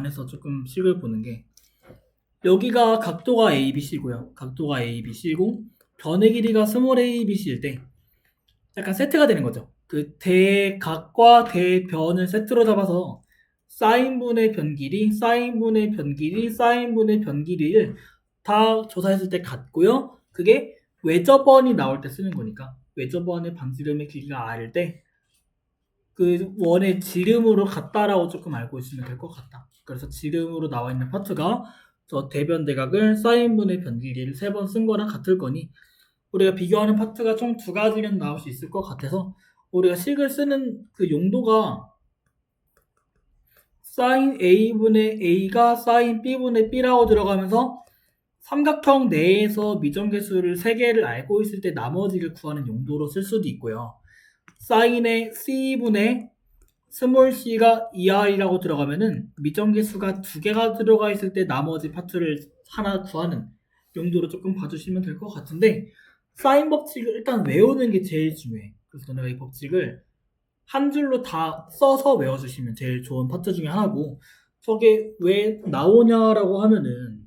안에서 조금 식을 보는 게 여기가 각도가 ABC고요. 각도가 ABC고 변의 길이가 스몰 ABC일 때 약간 세트가 되는 거죠. 그 대각과 대변을 세트로 잡아서 사인분의 변길이, 사인분의 변길이, 사인분의 변길이를 다 조사했을 때 같고요. 그게 외접원이 나올 때 쓰는 거니까 외접원의 반지름의 길이가 R일 때 그 원의 지름으로 같다라고 조금 알고 있으면 될 것 같다. 그래서 지름으로 나와 있는 파트가 저 대변 대각을 사인분의 변길이를 3번 쓴 거랑 같을 거니 우리가 비교하는 파트가 총 2가지는 나올 수 있을 것 같아서 우리가 식을 쓰는 그 용도가 사인 A분의 A가 사인 B분의 B라고 들어가면서 삼각형 내에서 미정계수를 3개를 알고 있을 때 나머지를 구하는 용도로 쓸 수도 있고요. 사인의 C분의 스몰 c가 2r이라고 들어가면은 미정계수가 2개가 들어가 있을 때 나머지 파트를 하나 구하는 용도로 조금 봐주시면 될 것 같은데 사인 법칙을 일단 외우는 게 제일 중요해. 그래서 너네가 이 법칙을 한 줄로 다 써서 외워주시면 제일 좋은 파트 중에 하나고 저게 왜 나오냐라고 하면은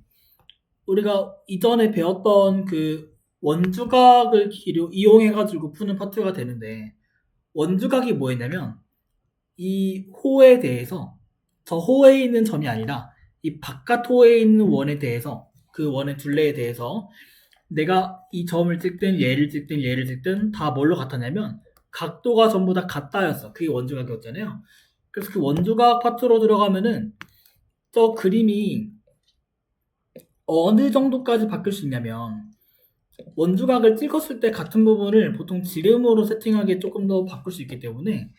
우리가 이전에 배웠던 그 원주각을 이용해가지고 푸는 파트가 되는데 원주각이 뭐였냐면 이 호에 대해서 저 호에 있는 점이 아니라 이 바깥 호에 있는 원에 대해서 그 원의 둘레에 대해서 내가 이 점을 찍든 얘를 찍든 다 뭘로 같았냐면 각도가 전부 다 같다였어. 그게 원주각이었잖아요. 그래서 그 원주각 파트로 들어가면은 저 그림이 어느 정도까지 바뀔 수 있냐면 원주각을 찍었을 때 같은 부분을 보통 지름으로 세팅하기에 조금 더 바꿀 수 있기 때문에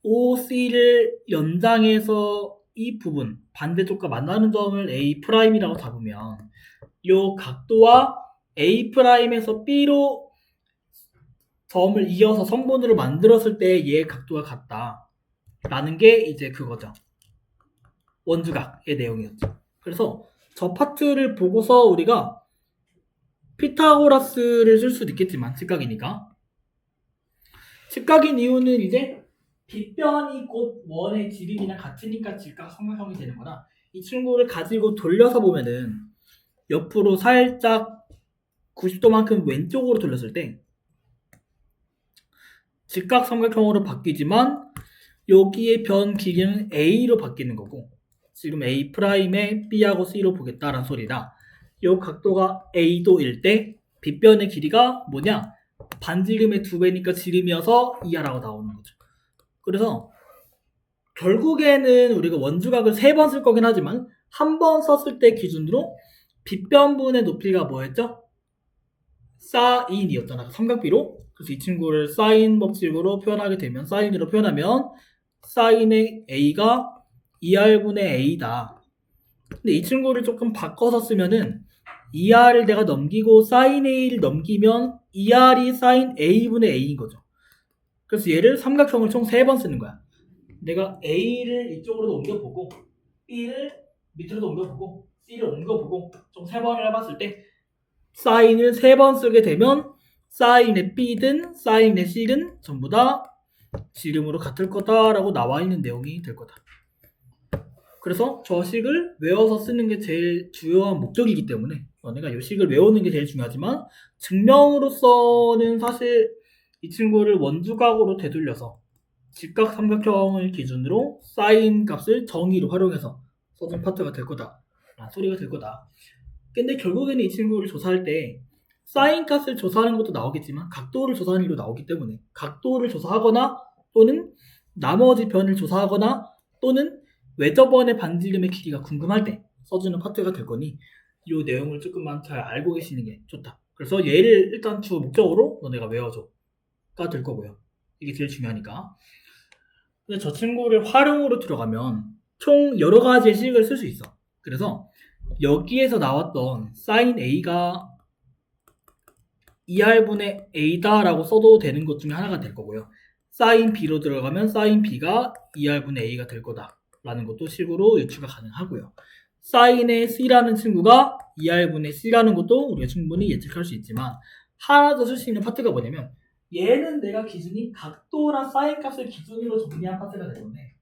OC를 연장해서 이 부분 반대쪽과 만나는 점을 A'이라고 잡으면 이 각도와 A'에서 B로 점을 이어서 성분으로 만들었을 때 얘의 각도가 같다 라는 게 이제 그거죠. 원주각의 내용이었죠. 그래서 저 파트를 보고서 우리가 피타고라스를 쓸 수도 있겠지만 직각이니까 직각인 이유는 이제 빗변이 곧 원의 지름이랑 같으니까 직각 삼각형이 되는 거라 이 친구를 가지고 돌려서 보면은 옆으로 살짝 90도만큼 왼쪽으로 돌렸을 때 직각 삼각형으로 바뀌지만 여기에 변 길이는 A로 바뀌는 거고 지금 A'에 B하고 C로 보겠다라는 소리라 이 각도가 A도일 때 빗변의 길이가 뭐냐? 반지름의 2배니까 지름이어서 2R라고 나오는 거죠. 그래서 결국에는 우리가 원주각을 3번 쓸 거긴 하지만 한 번 썼을 때 기준으로 빗변분의 높이가 뭐였죠? 사인이었잖아. 삼각비로. 그래서 이 친구를 사인 법칙으로 표현하게 되면 사인으로 표현하면 사인의 A가 2R분의 A다. 근데 이 친구를 조금 바꿔서 쓰면은 2R을 내가 넘기고 사인 A를 넘기면 2R이 사인 A분의 A인 거죠. 그래서 얘를 삼각형을 총 3번 쓰는 거야. 내가 A를 이쪽으로 옮겨보고 B를 밑으로 옮겨보고 C를 옮겨보고 총 3번을 해봤을 때 사인을 3번 쓰게 되면 사인의 B든 사인의 C든 전부 다 지름으로 같을 거다라고 나와 있는 내용이 될 거다. 그래서 저 식을 외워서 쓰는 게 제일 주요한 목적이기 때문에 너네가 이 식을 외우는 게 제일 중요하지만 증명으로서는 사실 이 친구를 원주각으로 되돌려서 직각 삼각형을 기준으로 사인 값을 정의로 활용해서 써준 파트가 될 거다 라는 소리가 될 거다. 근데 결국에는 이 친구를 조사할 때 사인 값을 조사하는 것도 나오겠지만 각도를 조사하는 일도 나오기 때문에 각도를 조사하거나 또는 나머지 변을 조사하거나 또는 외접원의 반지름의 길이가 궁금할 때 써주는 파트가 될 거니 이 내용을 조금만 잘 알고 계시는 게 좋다. 그래서 얘를 일단 주 목적으로 너네가 외워줘가 될 거고요. 이게 제일 중요하니까. 근데 저 친구를 활용으로 들어가면 총 여러 가지의 식을 쓸 수 있어. 그래서 여기에서 나왔던 사인 A가 2R분의 A다라고 써도 되는 것 중에 하나가 될 거고요. 사인 B로 들어가면 사인 B가 2R분의 A가 될 거다 라는 것도 식으로 유추가 가능하고요. 사인의 C라는 친구가 2R분의 C라는 것도 우리가 충분히 예측할 수 있지만 하나 더 쓸 수 있는 파트가 뭐냐면 얘는 내가 기준이 각도랑 사인 값을 기준으로 정리한 파트가 되는데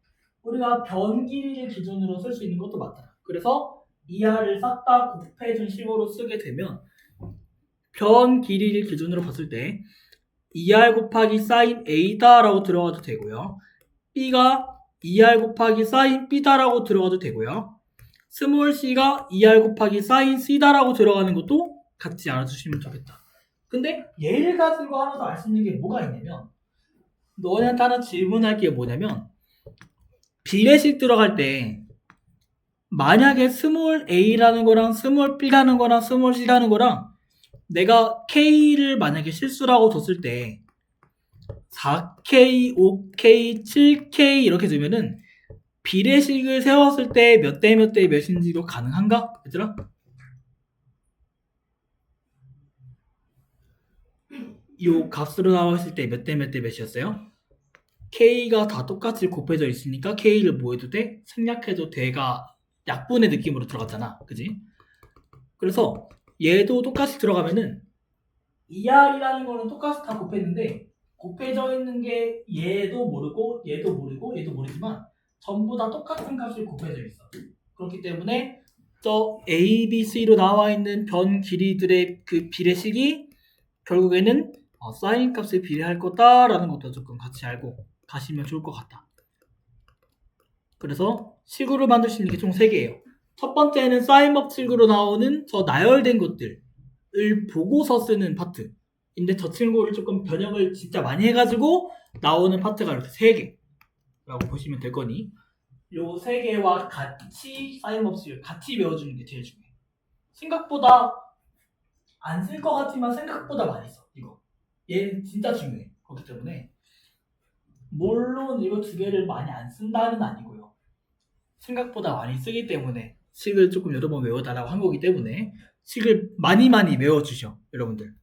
우리가 변 길이를 기준으로 쓸 수 있는 것도 맞잖아. 그래서 이하를 싹 다 곱해준 식으로 쓰게 되면 변 길이를 기준으로 봤을 때 2r 곱하기 사인 a다라고 들어가도 되고요. b가 2r 곱하기 사인 b다라고 들어가도 되고요. 스몰 c가 2r 곱하기 사인 c다라고 들어가는 것도 같이 알아주시면 좋겠다. 근데 얘를 가지고 하나 더 알 수 있는 게 뭐가 있냐면 너네한테 하나 질문할 게 뭐냐면 비례식 들어갈 때 만약에 스몰 a라는 거랑 스몰 b라는 거랑 스몰 c라는 거랑 내가 k를 만약에 실수라고 뒀을 때 4k, 5k, 7k 이렇게 두면은 비례식을 세웠을 때 몇 대 몇 대 몇인지도 가능한가? 얘들아? 요 값으로 나왔을 때 몇 대 몇 대 몇이었어요? k가 다 똑같이 곱해져 있으니까 k를 뭐 해도 돼? 생략해도 돼가 약분의 느낌으로 들어갔잖아. 그지? 그래서 얘도 똑같이 들어가면은 2r이라는 거는 똑같이 다 곱했는데 곱해져 있는 게 얘도 모르고 얘도 모르고 얘도 모르지만 전부 다 똑같은 값이 곱해져 있어. 그렇기 때문에 저 A, B, C로 나와 있는 변 길이들의 그 비례식이 결국에는 사인 값에 비례할 거다라는 것도 조금 같이 알고 가시면 좋을 것 같다. 그래서 식으로 만들 수 있는 게 총 3개예요. 첫 번째는 사인 법칙으로 나오는 저 나열된 것들을 보고서 쓰는 파트인데 저 친구를 조금 변형을 진짜 많이 해가지고 나오는 파트가 이렇게 3개라고 보시면 될 거니 요 3개와 같이 사인 법칙을 같이 외워주는 게 제일 중요해. 생각보다 안 쓸 것 같지만 생각보다 많이 써. 이거 얘는 진짜 중요해. 그렇기 때문에 물론 이거 2개를 많이 안 쓴다는 아니고요. 생각보다 많이 쓰기 때문에 식을 조금 여러 번 외워달라고 한 거기 때문에 식을 많이 외워주셔 여러분들.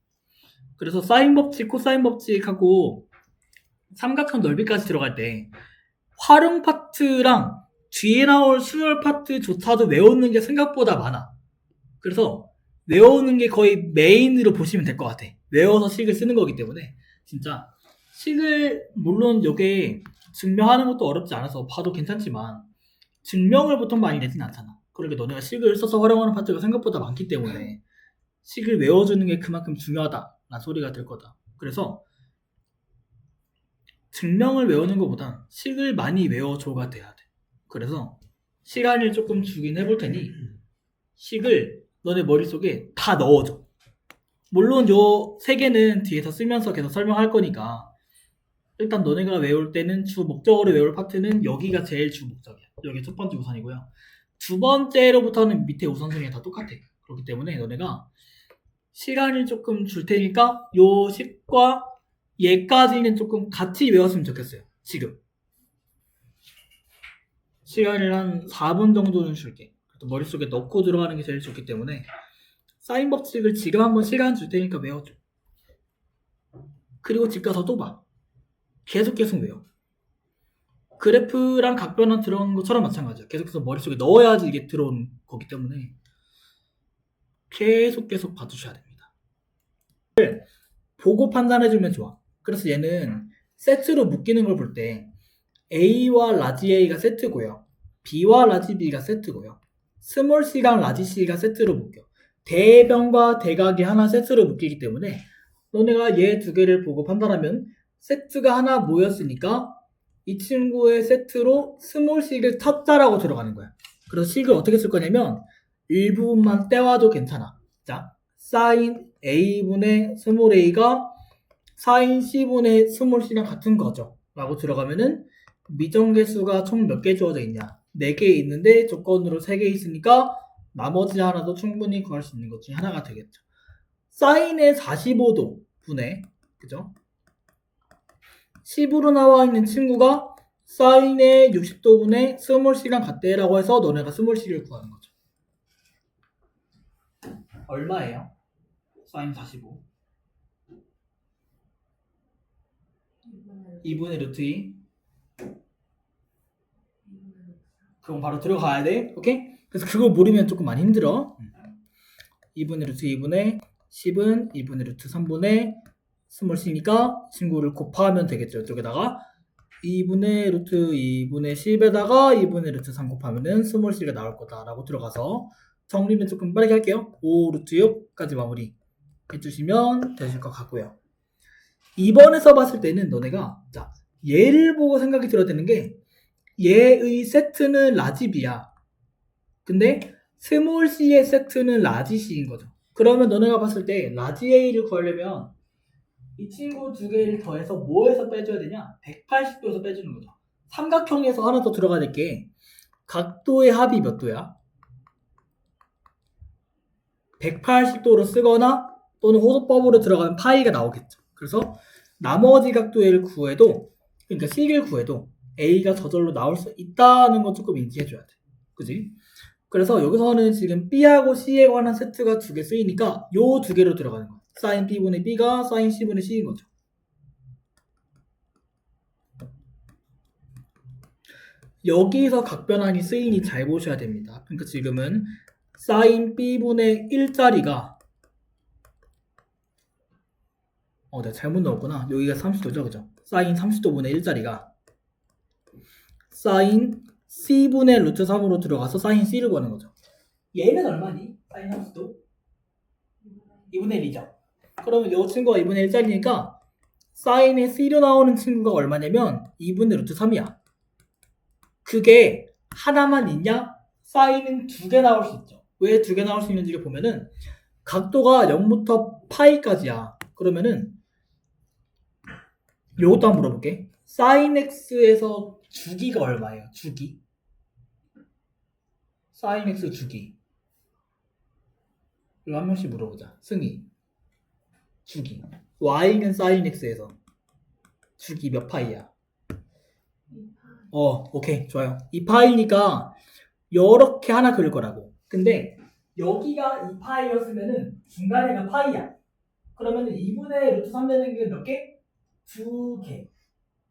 그래서 사인 법칙, 코사인 법칙하고 삼각형 넓이까지 들어갈 때 활용 파트랑 뒤에 나올 수열 파트조차도 외우는 게 생각보다 많아. 그래서 외우는 게 거의 메인으로 보시면 될 것 같아. 외워서 식을 쓰는 거기 때문에 진짜 식을 물론 이게 증명하는 것도 어렵지 않아서 봐도 괜찮지만 증명을 보통 많이 내진 않잖아. 그러니까 너네가 식을 써서 활용하는 파트가 생각보다 많기 때문에 식을 외워주는 게 그만큼 중요하다라는 소리가 될 거다. 그래서 증명을 외우는 것보다 식을 많이 외워줘가 돼야 돼. 그래서 시간을 조금 주긴 해볼 테니 식을 너네 머릿속에 다 넣어줘. 물론 요 3개는 뒤에서 쓰면서 계속 설명할 거니까 일단 너네가 외울 때는 주 목적으로 외울 파트는 여기가 제일 주 목적이야. 여기 첫 번째 우선이고요. 두 번째로부터는 밑에 우선순위가 다 똑같아. 그렇기 때문에 너네가 시간을 조금 줄 테니까 요 식과 얘까지는 조금 같이 외웠으면 좋겠어요. 지금 시간을 한 4분 정도는 줄게. 머릿속에 넣고 들어가는 게 제일 좋기 때문에 사인 법칙을 지금 한번 시간 줄 테니까 외워줘. 그리고 집 가서 또 봐. 계속 외워. 그래프랑 각변환 들어간 것처럼 마찬가지야. 계속해서 머릿속에 넣어야지 이게 들어오는 거기 때문에 계속 봐주셔야 됩니다. 보고 판단해주면 좋아. 그래서 얘는 세트로 묶이는 걸 볼 때 A와 라지 A가 세트고요. B와 라지 B가 세트고요. 스몰 C랑 라지 C가 세트로 묶여. 대변과 대각이 하나 세트로 묶이기 때문에 너네가 얘 2개를 보고 판단하면 세트가 하나 모였으니까 이 친구의 세트로 스몰 C를 탔다라고 들어가는 거야. 그래서 식을 어떻게 쓸 거냐면 일부분만 떼와도 괜찮아. 자, 사인 A분의 스몰 A가 사인 C분의 스몰 C랑 같은 거죠. 라고 들어가면은 미정계수가 총 몇 개 주어져 있냐? 4개 있는데 조건으로 3개 있으니까 나머지 하나도 충분히 구할 수 있는 것 중에 하나가 되겠죠. 사인의 45도 분의 그죠? 10으로 나와 있는 친구가 사인의 60도 분의 스몰 C랑 같대라고 해서 너네가 스몰 C를 구하는 거죠. 얼마예요? 사인 45 2분의 루트 2 그건 바로 들어가야 돼. 오케이? 그래서 그거 모르면 조금 많이 힘들어. 2분의 루트 2분의 10은 2분의 루트 3분의 스몰 C니까 친구를 곱하면 되겠죠. 이쪽에다가 2분의 루트 2분의 10에다가 2분의 루트 3 곱하면은 스몰 c가 나올 거다라고 들어가서 정리는 조금 빠르게 할게요. 5 루트 6까지 마무리 해주시면 되실 것 같고요. 2번에서 봤을 때는 너네가 자 얘를 보고 생각이 들어야 되는 게 얘의 세트는 라지 B야. 근데 스몰 C의 세트는 라지 C인 거죠. 그러면 너네가 봤을 때 라지 A를 구하려면 이 친구 두 개를 더해서 뭐에서 빼줘야 되냐? 180도에서 빼주는 거죠. 삼각형에서 하나 더 들어가야 될 게 각도의 합이 몇 도야? 180도로 쓰거나 또는 호소법으로 들어가면 파이가 나오겠죠. 그래서 나머지 각도를 구해도 그러니까 C를 구해도 A가 저절로 나올 수 있다는 건 조금 인지해줘야 돼. 그지? 그래서 여기서는 지금 B하고 C에 관한 세트가 두 개 쓰이니까 요 두 개로 들어가는 거야. 사인 B분의 B가 사인 C분의 C인 거죠. 여기서 각변환이 쓰이니 잘 보셔야 됩니다. 그러니까 지금은 사인 B분의 1짜리가 내가 잘못 넣었구나. 여기가 30도죠. 그죠? 사인 30도분의 1짜리가 사인 C분의 루트 3으로 들어가서 사인 C를 구하는 거죠. 얘는 얼마니? 사인 30도? 2분의 1이죠. 그러면 이 친구가 2분의 1짜리니까 사인의 C로 나오는 친구가 얼마냐면 2분의 루트 3이야. 그게 하나만 있냐? 사인은 두 개 나올 수 있죠. 왜 두 개 나올 수 있는지를 보면은 각도가 0부터 파이까지야. 그러면은 요것도 한번 물어볼게. 사인 x에서 주기가 얼마예요? 주기. 사인 x 주기. 이거 한 명씩 물어보자. 승희. 주기. y는 사인 x에서 주기 몇 파이야? 오케이. 좋아요. 2파이니까 요렇게 하나 그릴 거라고. 근데 여기가 2파이였으면은 중간에가 파이야. 그러면은 2분의 루트 3 되는 게 몇 개? 두 개.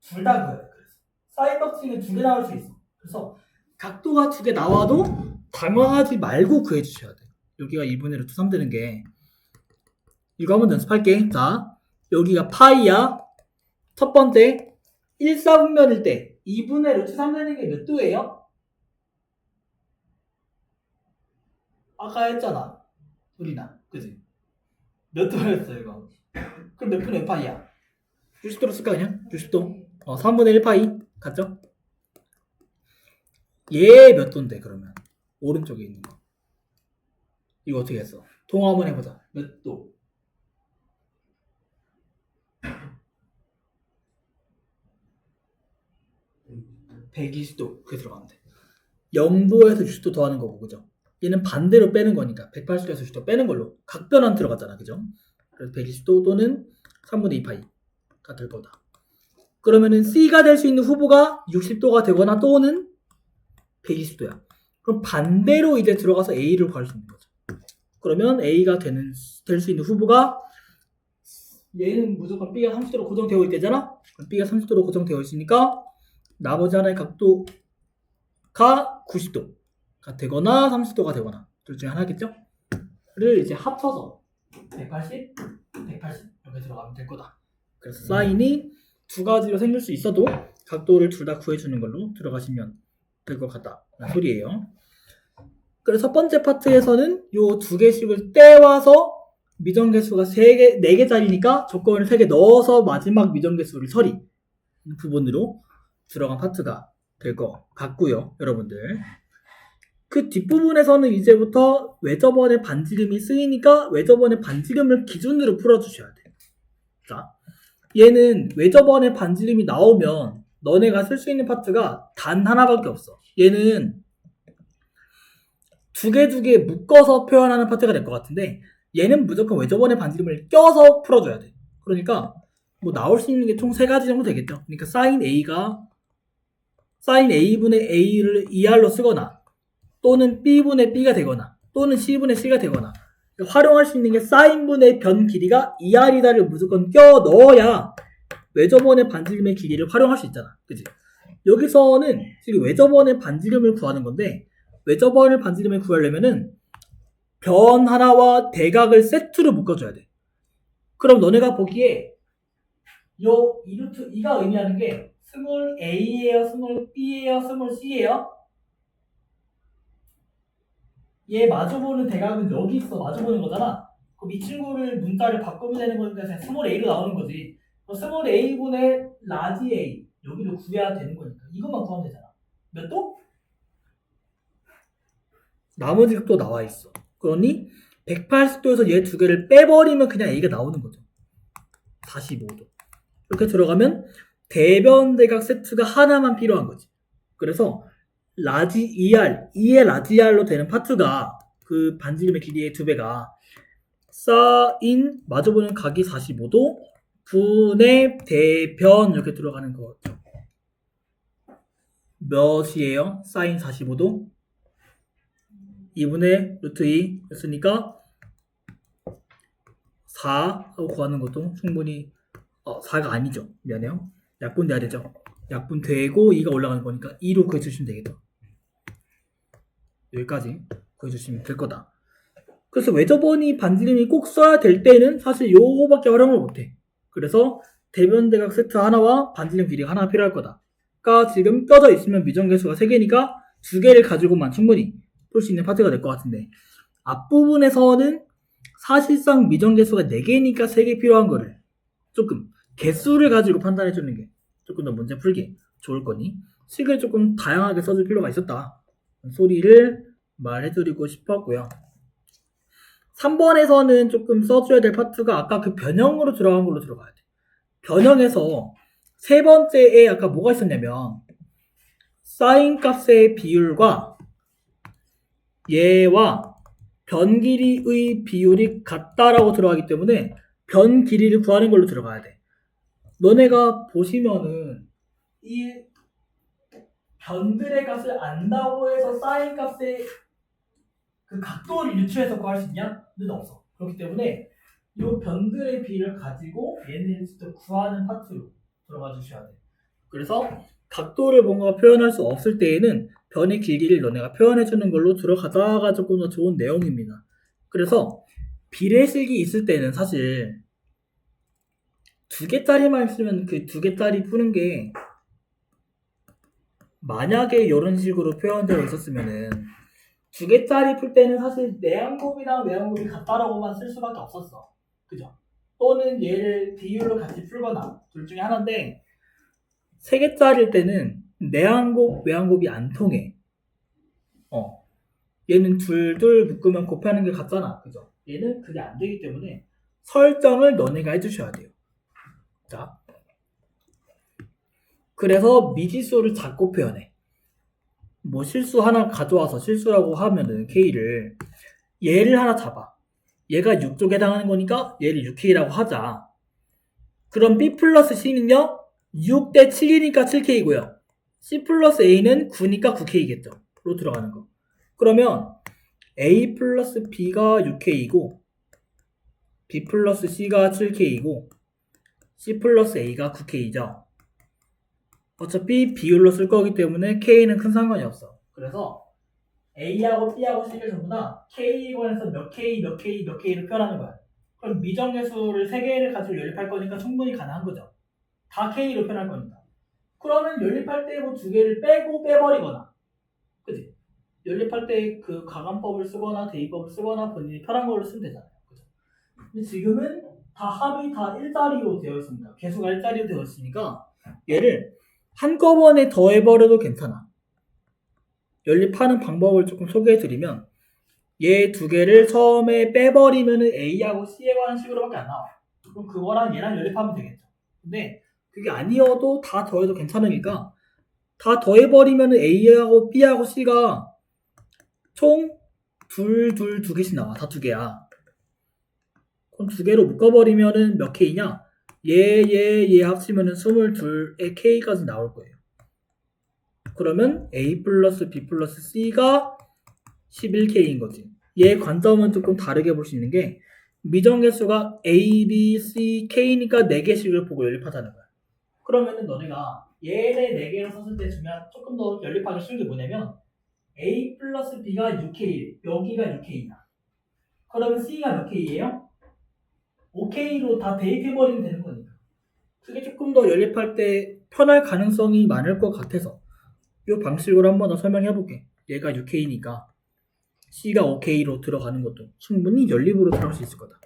둘 다 그래요. 그래서 사인 박스는 두 개 나올 수 있어. 그래서 각도가 두 개 나와도 당황하지 말고 구해주셔야 돼. 여기가 2분의 루트 3 되는 게 이거 한번 연습할게. 자, 여기가 파이야. 첫 번째 1사분면일 때 2분의 루트 3 되는 게 몇 도예요? 아까 했잖아. 우리나. 그지? 몇 도였어 이거? 그럼 몇 분의 파이야? 60도로 쓸까 그냥? 60도. 3분의 1 파이. 같죠? 얘 몇 도인데 그러면? 오른쪽에 있는 거. 이거 어떻게 했어? 통화 한번 해보자. 몇 도? 120도. 그게 들어가면 돼. 0도에서 60도 더하는 거고, 그죠? 얘는 반대로 빼는 거니까 180도에서 60도 빼는 걸로 각변환 들어갔잖아, 그죠? 그래서 120도 또는 3분의 2파이가 될 거다. 그러면은 C가 될 수 있는 후보가 60도가 되거나 또는 120도야. 그럼 반대로 이제 들어가서 A를 구할 수 있는 거죠. 그러면 A가 될 수 있는 후보가 얘는 무조건 B가 30도로 고정되어 있대잖아? 그럼 B가 30도로 고정되어 있으니까 나머지 하나의 각도가 90도가 되거나 30도가 되거나 둘 중에 하나겠죠? 를 이제 합쳐서 180, 180 이렇게 들어가면 될 거다. 그래서 사인이 두 가지로 생길 수 있어도 각도를 둘 다 구해주는 걸로 들어가시면 될 것 같다 라는 소리예요. 그래서 첫 번째 파트에서는 요 두 개씩을 떼와서 미정계수가 4개짜리니까 조건을 3개 넣어서 마지막 미정계수를 처리 부분으로 들어간 파트가 될 것 같고요. 여러분들 그 뒷부분에서는 이제부터 외접원의 반지름이 쓰이니까 외접원의 반지름을 기준으로 풀어주셔야 돼요. 자, 얘는 외접원의 반지름이 나오면 너네가 쓸 수 있는 파트가 단 하나밖에 없어. 얘는 두 개 묶어서 표현하는 파트가 될 것 같은데 얘는 무조건 외접원의 반지름을 껴서 풀어줘야 돼. 그러니까 뭐 나올 수 있는 게 총 3가지 정도 되겠죠. 그러니까 사인 A가 사인 A분의 A를 2R로 쓰거나 또는 B분의 B가 되거나 또는 C분의 C가 되거나 활용할 수 있는 게 사인분의 변 길이가 2R이다를 무조건 껴 넣어야 외접원의 반지름의 길이를 활용할 수 있잖아. 그치? 여기서는 지금 외접원의 반지름을 구하는 건데 외접원의 반지름을 구하려면은 변 하나와 대각을 세트로 묶어줘야 돼. 그럼 너네가 보기에 요 2루트 2가 의미하는 게 스몰 a예요, 스몰 b예요, 스몰 c예요? 얘 마주보는 대각은 여기 있어 마주보는 거잖아. 그럼 이 친구를 문자를 바꾸면 되는 거니까 그냥 스몰 a로 나오는 거지. 그럼 스몰 a분의 라지 a 여기를 구해야 되는 거니까 이것만 구하면 되잖아. 몇 도? 나머지가 또 나와 있어. 그러니 180도에서 얘 두 개를 빼버리면 그냥 a가 나오는 거죠. 45도. 이렇게 들어가면 대변 대각 세트가 하나만 필요한 거지. 그래서 라지 ER, 2의 라지 R로 되는 파트가 그 반지름의 길이의 2배가 사인 마주보는 각이 45도 분의 대변 이렇게 들어가는 거죠. 몇이에요? 사인 45도? 2분의 루트 2 였으니까 4 하고 구하는 것도 충분히 4가 아니죠. 미안해요. 약분돼야 되죠. 약분되고 2가 올라가는 거니까 2로 구해주시면 되겠다. 여기까지 구해주시면 될 거다. 그래서 외접원이 반지름이 꼭 써야 될 때는 사실 요거밖에 활용을 못해. 그래서 대변대각 세트 하나와 반지름 길이가 하나 필요할 거다. 그러니까 지금 떠져 있으면 미정계수가 3개니까 2개를 가지고만 충분히 풀 수 있는 파트가 될 것 같은데 앞부분에서는 사실상 미정계수가 4개니까 3개 필요한 거를 조금 개수를 가지고 판단해 주는 게 조금 더 문제 풀기 좋을 거니 식을 조금 다양하게 써줄 필요가 있었다. 소리를 말해드리고 싶었고요. 3번에서는 조금 써줘야 될 파트가 아까 그 변형으로 들어간 걸로 들어가야 돼. 변형에서 세 번째에 아까 뭐가 있었냐면 사인 값의 비율과 얘와 변 길이의 비율이 같다라고 들어가기 때문에 변 길이를 구하는 걸로 들어가야 돼. 너네가 보시면은 이 변들의 값을 안다고 해서 사인 값의 그 각도를 유추해서 구할 수 있냐? 는 없어. 그렇기 때문에 이 변들의 비를 가지고 얘네를 직접 구하는 파트로 들어가 주셔야 돼. 그래서 각도를 뭔가 표현할 수 없을 때에는 변의 길이를 너네가 표현해 주는 걸로 들어가다가 조금 더 좋은 내용입니다. 그래서 비례식이 있을 때는 사실 2개짜리만 있으면 그 2개짜리 푸는 게 만약에 이런 식으로 표현되어 있었으면은 2개짜리 풀 때는 사실 내항곱이랑 외항곱이 같다라고만 쓸 수밖에 없었어. 그죠? 또는 얘를 비율로 같이 풀거나 둘 중에 하나인데 3개짜리일 때는 내항곱, 외항곱이 안 통해. 얘는 둘둘 묶으면 곱하는 게 같잖아. 그죠? 얘는 그게 안 되기 때문에 설정을 너네가 해주셔야 돼요. 자, 그래서 미지수를 작고 표현해. 뭐 실수 하나 가져와서 실수라고 하면은 K를 얘를 하나 잡아. 얘가 6쪽에 해당하는 거니까 얘를 6K라고 하자. 그럼 B 플러스 C는요? 6 대 7이니까 7K고요. C 플러스 A는 9니까 9K겠죠. 로 들어가는 거. 그러면 A 플러스 B가 6K이고 B 플러스 C가 7K이고 C 플러스 A가 9K죠. 어차피 비율로 쓸 거기 때문에 K는 큰 상관이 없어. 그래서 A하고 B하고 C를 전부 다 K번에서 몇 K, 몇 K, 몇 K를 표현하는 거야. 그럼 미정계수를 3개를 가지고 연립할 거니까 충분히 가능한 거죠. 다 K로 표현할 거니까. 그러면 연립할 때 뭐 2개를 빼고 빼버리거나, 그지? 연립할 때 그 가감법을 쓰거나 대입법을 쓰거나 본인이 편한 걸로 쓰면 되잖아요. 그죠? 근데 지금은 다 합이 다 1자리로 되어 있습니다. 개수가 1자리로 되어 있으니까 얘를 한꺼번에 더해버려도 괜찮아. 연립하는 방법을 조금 소개해드리면 얘 2개를 처음에 빼버리면 A하고 C에 관한 식으로밖에 안 나와. 그럼 그거랑 얘랑 연립하면 되겠죠. 근데 그게 아니어도 다 더해도 괜찮으니까 다 더해버리면 A하고 B하고 C가 총 2개씩 나와. 다 2개야. 그럼 2개로 묶어버리면 몇 K냐? 얘 합치면 22의 K까지 나올 거예요. 그러면 A 플러스 B 플러스 C가 11K인 거지. 얘 관점은 조금 다르게 볼 수 있는 게 미정계수가 A, B, C, K니까 4개씩을 보고 연립하자는 거야. 그러면은 너네가 얘네 4개를 썼을 때 중요한 조금 더 연립하기 쉬운 게 뭐냐면 A 플러스 B가 6K, 여기가 6K야. 그러면 C가 몇 K예요? 5K로 다 대입해버리면 되는 거니까. 그게 조금 더 연립할 때 편할 가능성이 많을 것 같아서 이 방식으로 한번 더 설명해 볼게. 얘가 6K니까 C가 5K로 들어가는 것도 충분히 연립으로 들어갈 수 있을 거다.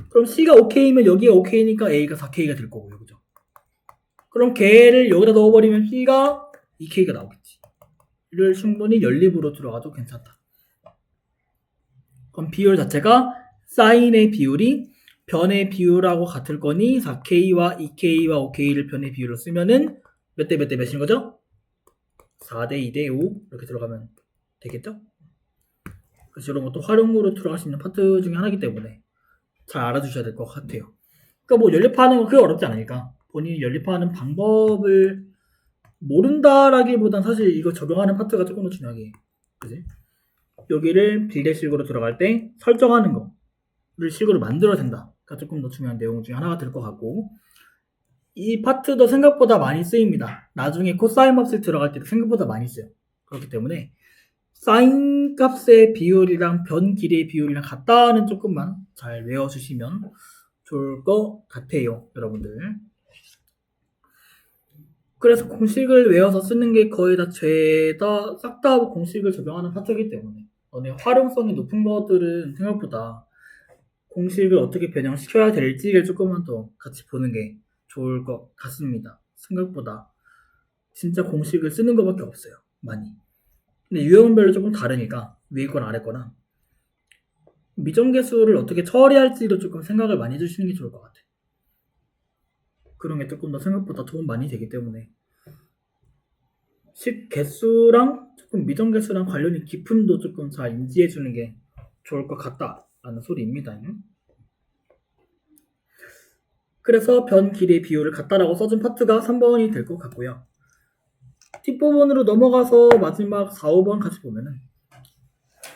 그럼 C가 5K면 여기가 5K니까 A가 4K가 될 거고요. 그죠? 그럼 걔를 여기다 넣어버리면 C가 2K가 나오겠지. 이를 충분히 연립으로 들어가도 괜찮다. 그럼 비율 자체가 사인의 비율이 변의 비율하고 같을 거니 4K와 2K와 5K를 변의 비율로 쓰면은 몇 대 몇 대 몇인 거죠? 4대 2대 5 이렇게 들어가면 되겠죠? 그래서 이런 것도 활용으로 들어갈 수 있는 파트 중에 하나이기 때문에 잘 알아두셔야 될 것 같아요. 그러니까 뭐 연립하는 건 크게 어렵지 않으니까 본인이 연립하는 방법을 모른다라기보단 사실 이거 적용하는 파트가 조금 더 중요하게, 그지? 여기를 빌드식으로 들어갈 때 설정하는 거를 식으로 만들어야 된다가 조금 더 중요한 내용 중에 하나가 될 것 같고, 이 파트도 생각보다 많이 쓰입니다. 나중에 코사인 값을 들어갈 때도 생각보다 많이 써요. 그렇기 때문에 사인 값의 비율이랑 변 길이의 비율이랑 같다는 조금만 잘 외워주시면 좋을 것 같아요, 여러분들. 그래서 공식을 외워서 쓰는 게 거의 다 죄다 싹 다 공식을 적용하는 파트이기 때문에 너네 활용성이 높은 것들은 생각보다 공식을 어떻게 변형시켜야 될지를 조금만 더 같이 보는 게 좋을 것 같습니다. 생각보다 진짜 공식을 쓰는 것밖에 없어요, 많이. 근데 유형별로 조금 다르니까 위에 거나 아래 거나 미정계수를 어떻게 처리할지도 조금 생각을 많이 해주시는 게 좋을 것 같아. 그런 게 조금 더 생각보다 도움 많이 되기 때문에 식 개수랑 조금 미정계수랑 관련이 깊음도 조금 잘 인지해 주는 게 좋을 것 같다라는 소리입니다. 그래서 변 길이의 비율을 같다라고 써준 파트가 3번이 될 것 같고요. 뒷부분으로 넘어가서 마지막 4, 5번 같이 보면은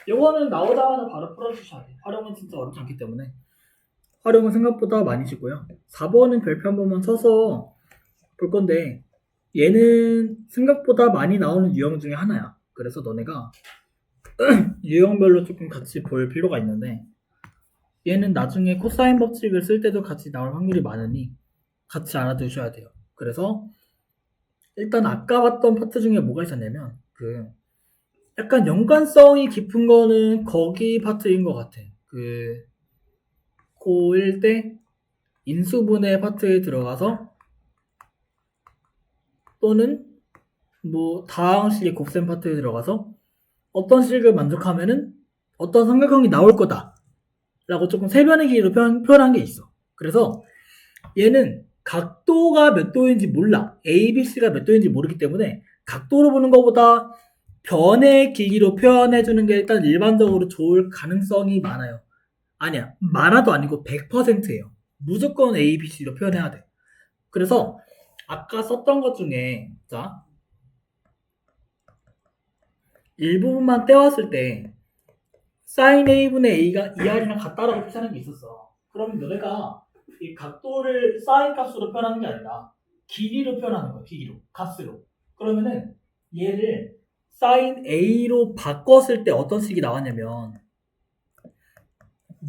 이거는 나오자마자 바로 풀어주셔야 돼요. 활용은 진짜 어렵지 않기 때문에 활용은 생각보다 많이 쉬고요. 4번은 별표 한 번만 쳐서 볼 건데 얘는 생각보다 많이 나오는 유형 중에 하나야. 그래서 너네가 유형별로 조금 같이 볼 필요가 있는데 얘는 나중에 코사인 법칙을 쓸 때도 같이 나올 확률이 많으니 같이 알아두셔야 돼요. 그래서 일단 아까 봤던 파트 중에 뭐가 있었냐면 그 약간 연관성이 깊은 거는 거기 파트인 것 같아. 그 고1 때 인수분해 파트에 들어가서 또는 뭐 다항식의 곱셈 파트에 들어가서 어떤 식을 만족하면은 어떤 삼각형이 나올 거다 라고 조금 세변의 길이로 표현한 게 있어. 그래서 얘는 각도가 몇 도인지 몰라. A, B, C가 몇 도인지 모르기 때문에 각도로 보는 것보다 변의 길이로 표현해주는 게 일단 일반적으로 좋을 가능성이 많아요. 아니야, 많아도 아니고 100%예요. 무조건 A, B, C로 표현해야 돼. 그래서 아까 썼던 것 중에 자 일부분만 떼왔을 때 sin A분의 A가 2R이랑 같다라고 표시하는 게 있었어. 그럼 너네가 이 각도를 sin 값으로 표현하는 게 아니라 길이로 표현하는 거야. 길이로, 값으로. 그러면은 얘를 sin A로 바꿨을 때 어떤 식이 나왔냐면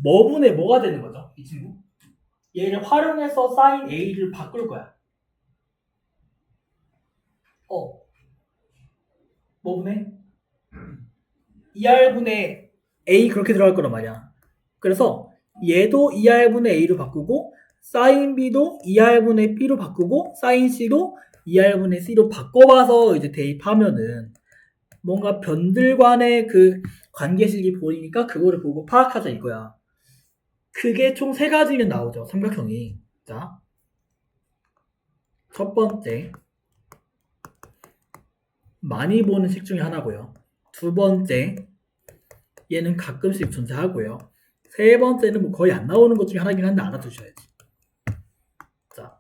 뭐분의 뭐가 되는 거죠? 이 친구? 얘를 활용해서 sin A를 바꿀 거야. 뭐분의? 2R분의 A 그렇게 들어갈 거란 말이야. 그래서 얘도 2R분의 A로 바꾸고 sin B도 2R분의 B로 바꾸고 sin C도 2R분의 C로 바꿔봐서 이제 대입하면은 뭔가 변들 간의 그 관계식이 보이니까 그거를 보고 파악하자 이거야. 그게 총 3가지는 나오죠. 삼각형이. 자, 첫 번째 많이 보는 식 중에 하나고요. 두 번째 얘는 가끔씩 존재하고요. 세 번째는 뭐 거의 안 나오는 것 중에 하나긴 한데 알아두셔야지. 자,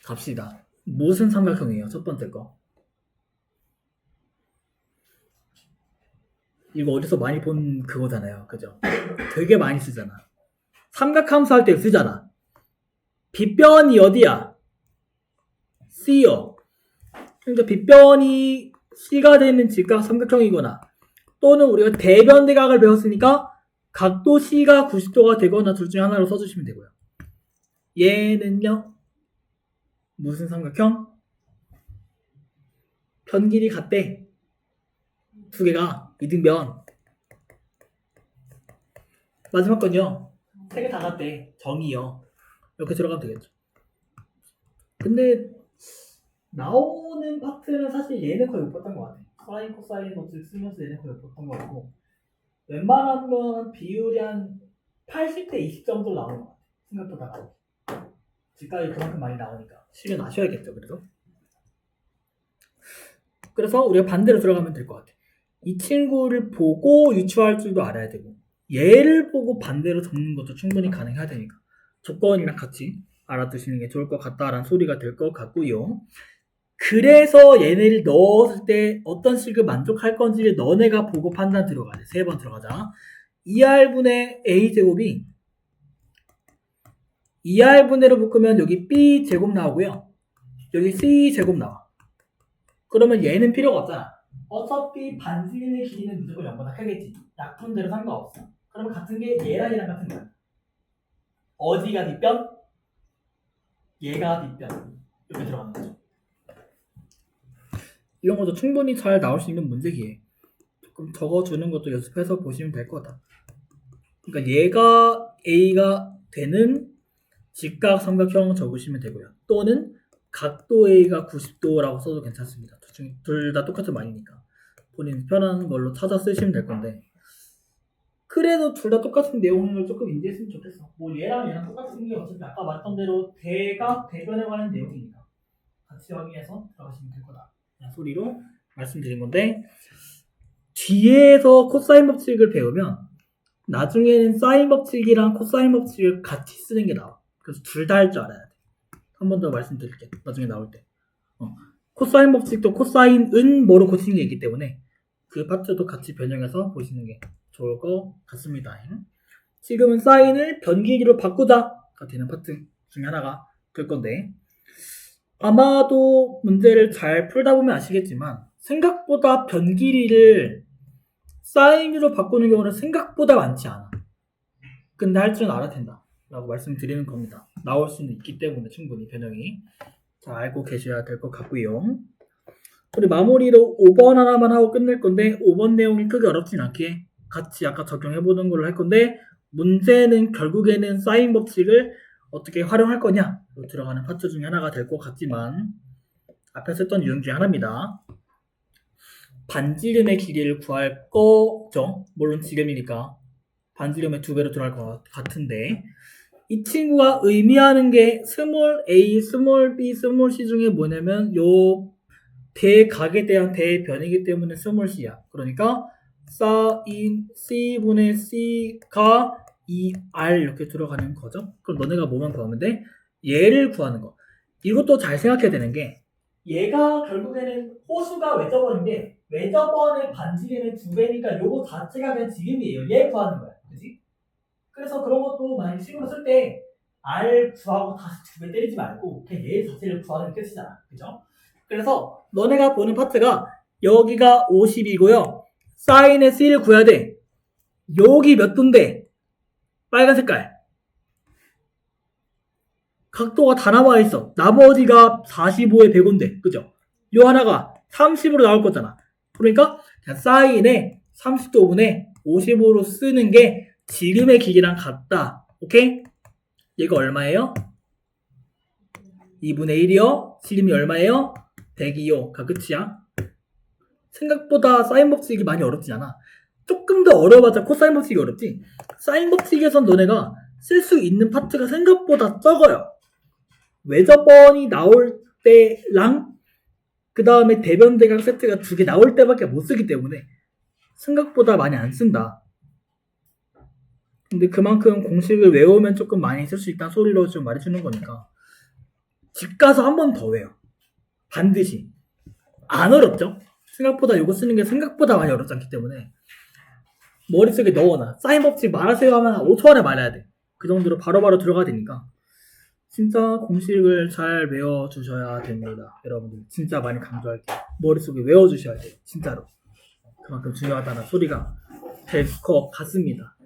갑시다. 무슨 삼각형이에요? 첫 번째 거. 이거 어디서 많이 본 그거잖아요. 그죠? 되게 많이 쓰잖아. 삼각함수 할 때 쓰잖아. 빗변이 어디야? C요. 그러니까 빗변이 C가 되는 직각 삼각형이거나 또는 우리가 대변대각을 배웠으니까 각도 C가 90도가 되거나 둘 중에 하나로 써주시면 되고요. 얘는요? 무슨 삼각형? 편 길이 같대. 두 개가 이등변. 마지막 건요. 세 개 다 같대. 정이요. 이렇게 들어가면 되겠죠. 근데 나오는 파트는 사실 얘는 거의 못 봤던 것 같아. 사인, 코사인 법칙 쓰면서 얘는 거의 못 봤던 것 같고 웬만하면 비율이 한 80대 20 정도 나오는 것 같아. 생각보다. 집값이 그만큼 많이 나오니까 실은 아셔야겠죠. 그래서 우리가 반대로 들어가면 될 것 같아. 이 친구를 보고 유추할 줄도 알아야 되고 얘를 보고 반대로 적는 것도 충분히 가능해야 되니까 조건이랑 같이 알아두시는 게 좋을 것 같다라는 소리가 될 것 같고요. 그래서 얘네를 넣었을 때 어떤 식을 만족할 건지를 너네가 보고 판단 들어가야 돼. 3번 들어가자. 2R분의 A제곱이 2R분의로 묶으면 여기 B제곱 나오고요. 여기 C제곱 나와. 그러면 얘는 필요가 없잖아. 어차피 반지름의 길이는 무조건 0보다 크겠지. 약분대로 상관없어. 그러면 같은 게 얘랑 얘랑 같은 거야. 어디가 뒷변? 얘가 뒷변. 이렇게 들어가는 거죠. 이런 것도 충분히 잘 나올 수 있는 문제기에 조금 적어주는 것도 연습해서 보시면 될 거다. 그러니까 얘가 A가 되는 직각삼각형 적으시면 되고요. 또는 각도 A가 90도라고 써도 괜찮습니다. 둘 다 똑같은 말이니까 본인 편한 걸로 찾아 쓰시면 될 건데 그래도 둘 다 똑같은 내용을 조금 인지했으면 좋겠어. 뭐 얘랑 얘랑 똑같은 게 어차피 아까 말했던 대로 대각 대변에 관한 내용이니까 같이 확인해서 들어가시면 될 거다. 그냥 소리로 말씀드린 건데 뒤에서 코사인 법칙을 배우면 나중에는 사인 법칙이랑 코사인 법칙을 같이 쓰는 게 나와. 그래서 둘 다 할 줄 알아야 돼. 한 번 더 말씀드릴게. 나중에 나올 때. 코사인 법칙도 코사인은 뭐로 고치는 게 있기 때문에 그 파트도 같이 변형해서 보시는 게 좋을 것 같습니다. 지금은 사인을 변기기로 바꾸자가 되는 파트 중에 하나가 될 건데 아마도 문제를 잘 풀다 보면 아시겠지만 생각보다 변길이를 사인으로 바꾸는 경우는 생각보다 많지 않아. 근데 할 줄은 알아야 된다 라고 말씀드리는 겁니다. 나올 수는 있기 때문에 충분히 변형이 잘 알고 계셔야 될 것 같고요. 우리 마무리로 5번 하나만 하고 끝낼 건데 5번 내용이 크게 어렵진 않게 같이 아까 적용해보는 걸로 할 건데 문제는 결국에는 사인 법칙을 어떻게 활용할 거냐로 들어가는 파트 중에 하나가 될 것 같지만 앞에 썼던 유형 중에 하나입니다. 반지름의 길이를 구할 거죠. 물론 지름이니까 반지름의 2배로 들어갈 것 같은데 이 친구가 의미하는 게 스몰 a, 스몰 b, 스몰 c 중에 뭐냐면 요 대각에 대한 대변이기 때문에 스몰 c야. 그러니까 사인 c분의 c가 2r 이렇게 들어가는 거죠. 그럼 너네가 뭐만 구하면 돼? 얘를 구하는 거. 이것도 잘 생각해야 되는 게 얘가 결국에는 호수가 외접원인데 외접원의 반지름의 2배니까 요거 자체가 그냥 지름이에요. 얘 구하는 거야. 그지? 그래서 그런 것도 만약에 식으로 쓸 때 R 구하고 다시 2배 때리지 말고 그냥 얘 자체를 구하는 게 끝이잖아. 그죠? 그래서 너네가 보는 파트가 여기가 50이고요. 사인의 C를 구해야 돼. 여기 몇 도인데? 빨간 색깔. 각도가 다 나와 있어. 나머지가 45에 105인데. 그죠? 요 하나가 30으로 나올 거잖아. 그러니까 사인의 30도분의 55로 쓰는 게 지름의 길이랑 같다. 오케이? 얘가 얼마예요? 2분의 1이요. 지름이 얼마예요? 102요. 끝이야. 생각보다 사인 법칙이 많이 어렵지 않아. 조금 더 어려워봤자 코사인 법칙이 어렵지. 사인 법칙에선 너네가 쓸 수 있는 파트가 생각보다 적어요. 외접번이 나올 때랑 그 다음에 대변대각 세트가 2개 나올 때밖에 못 쓰기 때문에 생각보다 많이 안 쓴다. 근데 그만큼 공식을 외우면 조금 많이 쓸 수 있다는 소리로 좀 말해주는 거니까 집 가서 한 번 더 외워. 반드시. 안 어렵죠? 생각보다 이거 쓰는 게 생각보다 많이 어렵지 않기 때문에 머릿속에 넣어놔. 사인 법칙 말하세요 하면 5초 안에 말해야 돼. 그 정도로 바로바로 들어가야 되니까 진짜 공식을 잘 외워주셔야 됩니다. 여러분들 진짜 많이 강조할게요. 머릿속에 외워주셔야 돼요. 진짜로. 그만큼 중요하다는 소리가 될 것 같습니다.